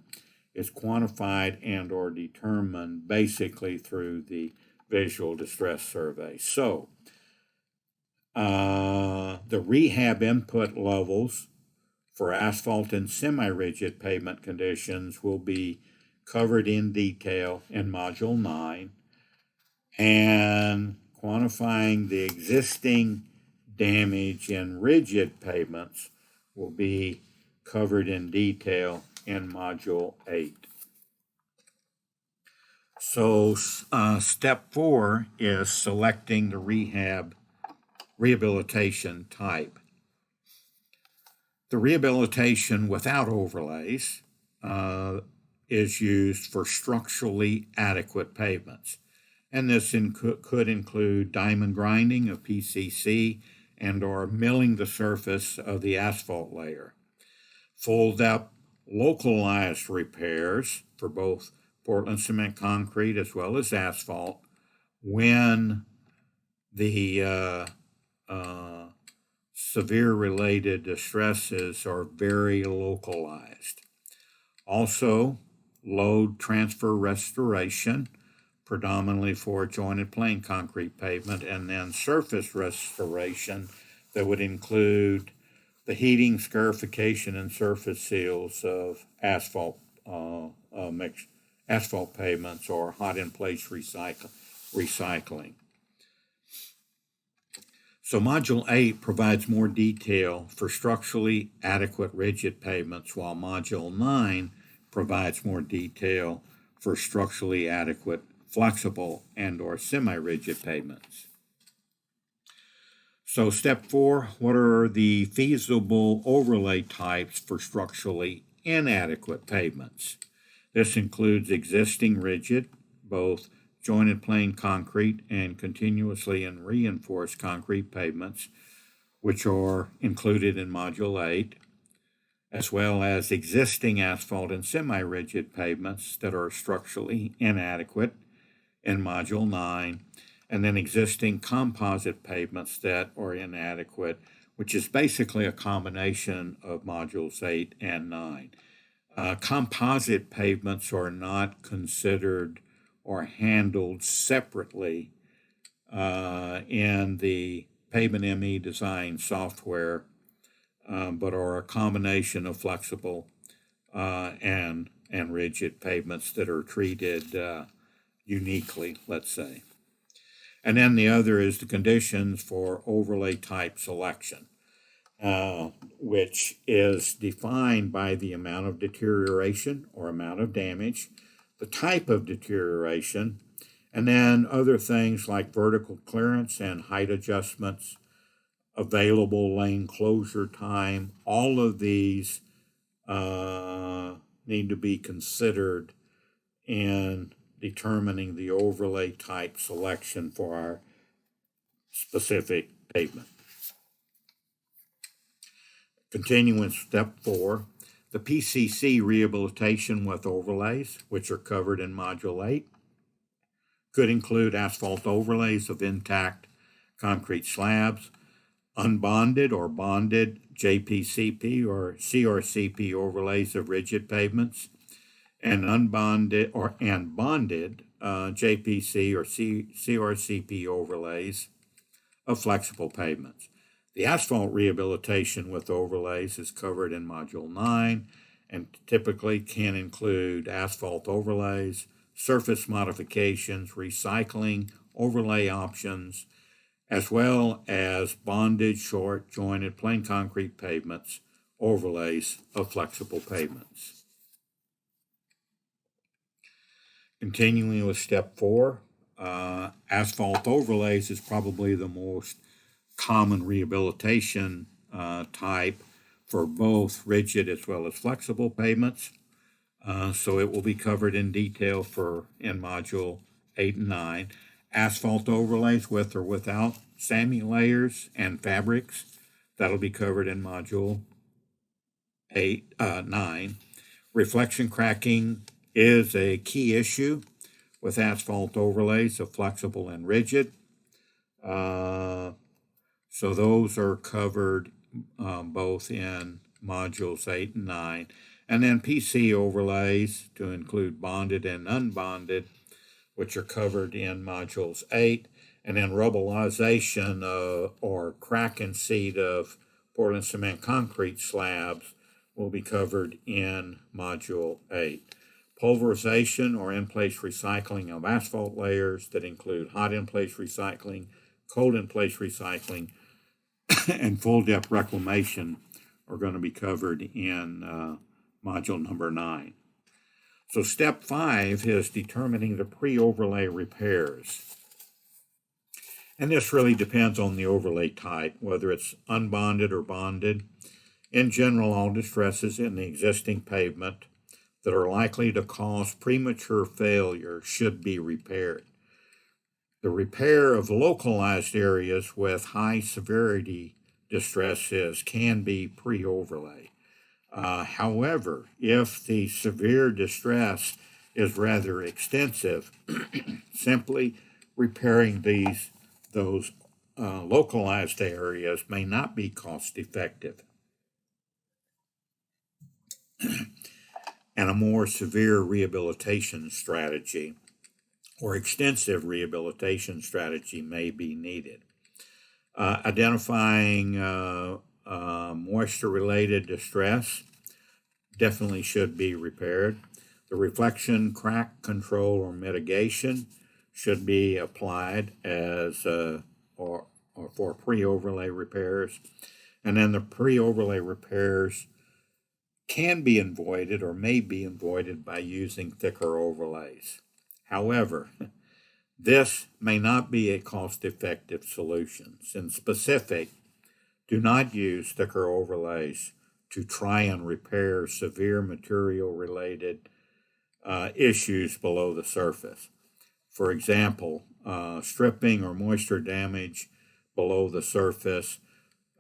is quantified and or determined basically through the visual distress survey. So, the rehab input levels for asphalt and semi-rigid pavement conditions will be covered in detail in Module 9, and quantifying the existing damage in rigid pavements will be covered in detail in Module 8. So, step 4 is selecting the rehabilitation type. The rehabilitation without overlays is used for structurally adequate pavements. And this could include diamond grinding of PCC and or milling the surface of the asphalt layer. Full depth localized repairs for both Portland cement concrete as well as asphalt when the severe related distresses are very localized. Also, load transfer restoration, predominantly for jointed plain concrete pavement, and then surface restoration that would include the heating, scarification, and surface seals of asphalt asphalt pavements or hot in place recycling. So Module 8 provides more detail for structurally adequate rigid pavements, while Module 9 provides more detail for structurally adequate flexible and or semi-rigid pavements. So step 4, what are the feasible overlay types for structurally inadequate pavements? This includes existing rigid, both jointed plain concrete and continuously and reinforced concrete pavements, which are included in Module 8, as well as existing asphalt and semi-rigid pavements that are structurally inadequate in Module 9, and then existing composite pavements that are inadequate, which is basically a combination of Modules 8 and 9. Composite pavements are not considered or handled separately in the Pavement ME design software, but are a combination of flexible and rigid pavements that are treated uniquely, let's say. And then the other is the conditions for overlay type selection, which is defined by the amount of deterioration or amount of damage, the type of deterioration, and then other things like vertical clearance and height adjustments, available lane closure time. All of these need to be considered in determining the overlay type selection for our specific pavement. Continuing step 4, the PCC rehabilitation with overlays, which are covered in Module 8, could include asphalt overlays of intact concrete slabs, unbonded or bonded JPCP or CRCP overlays of rigid pavements, and unbonded and bonded JPC or CRCP overlays of flexible pavements. The asphalt rehabilitation with overlays is covered in Module 9 and typically can include asphalt overlays, surface modifications, recycling, overlay options, as well as bonded, short, jointed, plain concrete pavements, overlays of flexible pavements. Continuing with step 4, asphalt overlays is probably the most common rehabilitation type for both rigid as well as flexible pavements. So it will be covered in detail in Module 8 and 9. Asphalt overlays with or without SAMI layers and fabrics, that'll be covered in Module 9. Reflection cracking is a key issue with asphalt overlays of flexible and rigid. So those are covered both in Modules 8 and 9. And then PC overlays to include bonded and unbonded, which are covered in Modules 8. And then rubbleization or crack and seed of Portland cement concrete slabs will be covered in Module 8. Pulverization or in-place recycling of asphalt layers that include hot in-place recycling, cold in-place recycling, and full depth reclamation are going to be covered in Module number 9. So step 5 is determining the pre-overlay repairs. And this really depends on the overlay type, whether it's unbonded or bonded. In general, all distresses in the existing pavement that are likely to cause premature failure should be repaired. The repair of localized areas with high severity distresses can be pre-overlay. However, if the severe distress is rather extensive, simply repairing those localized areas may not be cost effective. And a more severe rehabilitation strategy or extensive rehabilitation strategy may be needed. Identifying moisture-related distress definitely should be repaired. The reflection crack control or mitigation should be applied as or for pre-overlay repairs. And then the pre-overlay repairs can be avoided or may be avoided by using thicker overlays. However, this may not be a cost-effective solution. In specific, do not use thicker overlays to try and repair severe material-related issues below the surface. For example, stripping or moisture damage below the surface,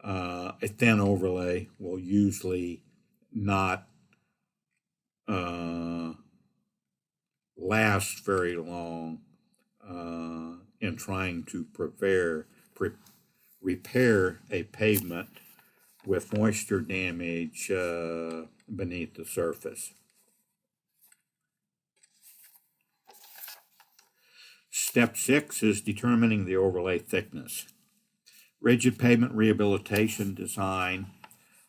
a thin overlay will usually not last very long in trying to repair a pavement with moisture damage beneath the surface. Step 6 is determining the overlay thickness. Rigid pavement rehabilitation design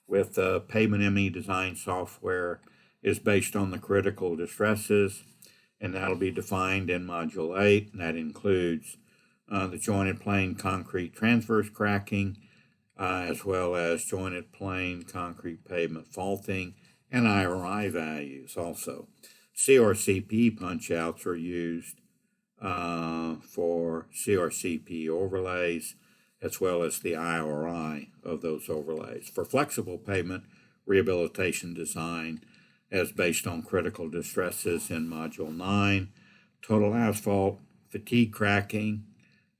with Pavement ME design software is based on the critical distresses, and that'll be defined in Module 8, and that includes the jointed plane concrete transverse cracking, as well as jointed plane concrete pavement faulting, and IRI values also. CRCP punch-outs are used for CRCP overlays, as well as the IRI of those overlays. For flexible pavement rehabilitation design, as based on critical distresses in Module 9, total asphalt, fatigue cracking,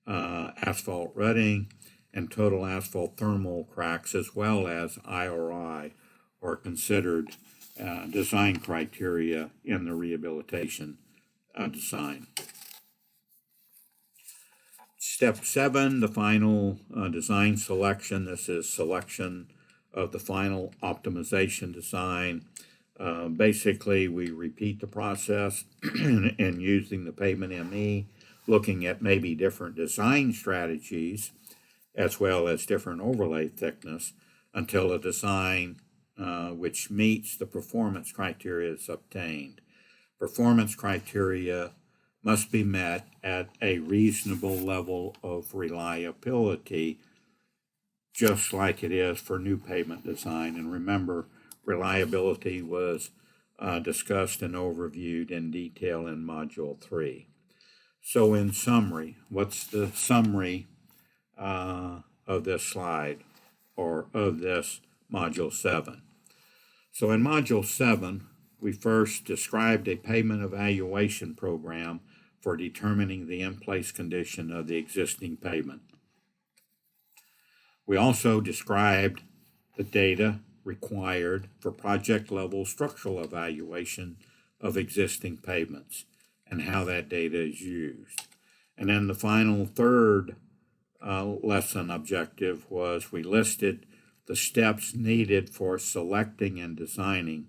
asphalt rutting, and total asphalt thermal cracks, as well as IRI, are considered design criteria in the rehabilitation design. Step 7, the final design selection. This is selection of the final optimization design. Basically, we repeat the process and using the Pavement ME, looking at maybe different design strategies as well as different overlay thickness until a design which meets the performance criteria is obtained. Performance criteria must be met at a reasonable level of reliability, just like it is for new pavement design. And remember, reliability was discussed and overviewed in detail in Module 3. So in summary, what's the summary of this slide or of this Module 7? So in Module 7, we first described a pavement evaluation program for determining the in-place condition of the existing pavement. We also described the data required for project-level structural evaluation of existing pavements and how that data is used. And then the final third lesson objective was we listed the steps needed for selecting and designing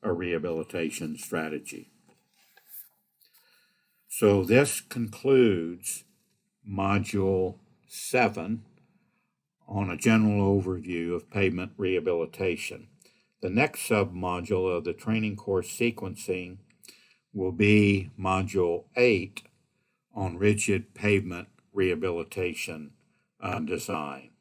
a rehabilitation strategy. So this concludes Module 7 on a general overview of pavement rehabilitation. The next sub-module of the training course sequencing will be Module 8 on rigid pavement rehabilitation design.